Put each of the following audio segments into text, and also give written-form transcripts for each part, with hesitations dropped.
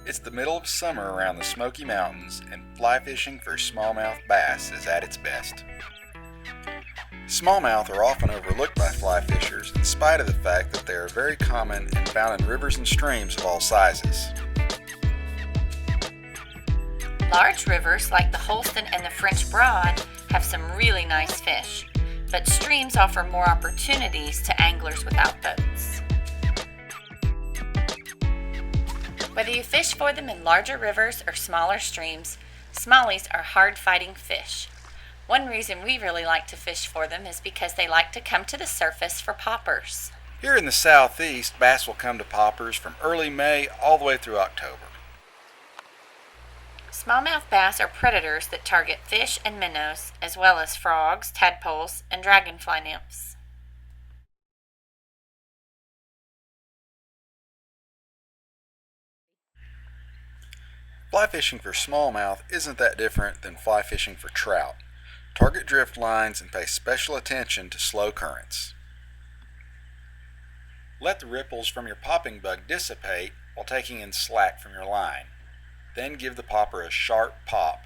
It's the middle of summer around the Smoky Mountains, and fly fishing for smallmouth bass is at its best. Smallmouth are often overlooked by fly fishers in spite of the fact that they are very common and found in rivers and streams of all sizes. Large rivers like the Holston and the French Broad have some really nice fish, but streams offer more opportunities to anglers without boats. Whether you fish for them in larger rivers or smaller streams, smallies are hard-fighting fish. One reason we really like to fish for them is because they like to come to the surface for poppers. Here in the southeast, bass will come to poppers from early May all the way through October. Smallmouth bass are predators that target fish and minnows, as well as frogs, tadpoles, and dragonfly nymphs. Fly fishing for smallmouth isn't that different than fly fishing for trout. Target drift lines and pay special attention to slow currents. Let the ripples from your popping bug dissipate while taking in slack from your line. Then give the popper a sharp pop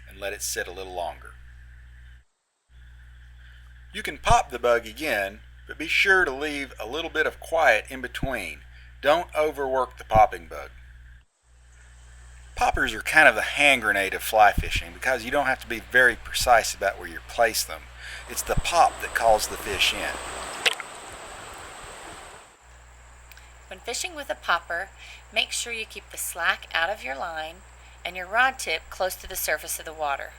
and let it sit a little longer. You can pop the bug again, but be sure to leave a little bit of quiet in between. Don't overwork the popping bug. Poppers are kind of the hand grenade of fly fishing because you don't have to be very precise about where you place them. It's the pop that calls the fish in. When fishing with a popper, make sure you keep the slack out of your line and your rod tip close to the surface of the water.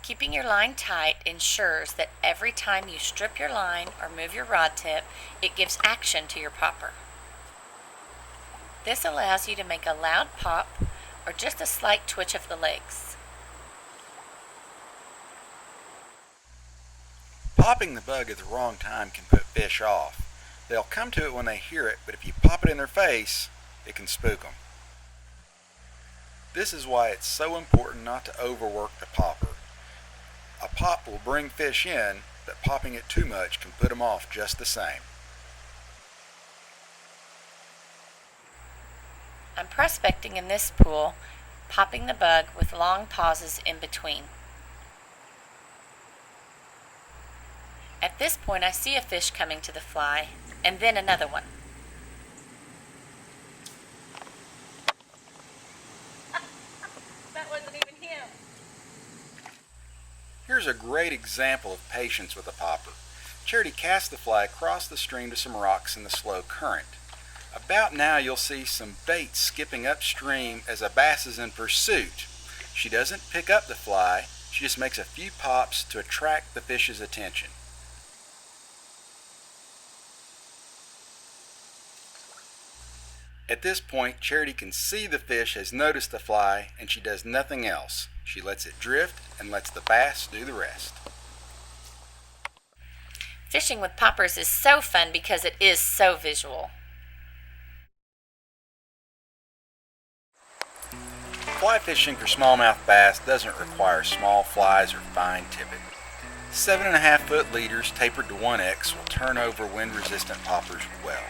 Keeping your line tight ensures that every time you strip your line or move your rod tip, it gives action to your popper. This allows you to make a loud pop or just a slight twitch of the legs. Popping the bug at the wrong time can put fish off. They'll come to it when they hear it, but if you pop it in their face, it can spook them. This is why it's so important not to overwork the popper. A pop will bring fish in, but popping it too much can put them off just the same. I'm prospecting in this pool, popping the bug with long pauses in between. At this point I see a fish coming to the fly, and then another one. That wasn't even him. Here's a great example of patience with a popper. Charity cast the fly across the stream to some rocks in the slow current. About now you'll see some bait skipping upstream as a bass is in pursuit. She doesn't pick up the fly, she just makes a few pops to attract the fish's attention. At this point, Charity can see the fish has noticed the fly and she does nothing else. She lets it drift and lets the bass do the rest. Fishing with poppers is so fun because it is so visual. Fly fishing for smallmouth bass doesn't require small flies or fine tippet. 7.5 foot leaders tapered to 1X will turn over wind-resistant poppers well.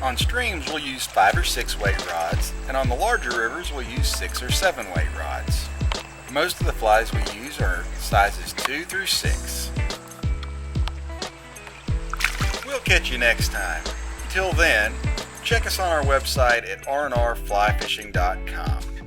On streams we'll use 5 or 6 weight rods, and on the larger rivers we'll use 6 or 7 weight rods. Most of the flies we use are sizes 2 through 6. We'll catch you next time. Until then, check us on our website at rnrflyfishing.com.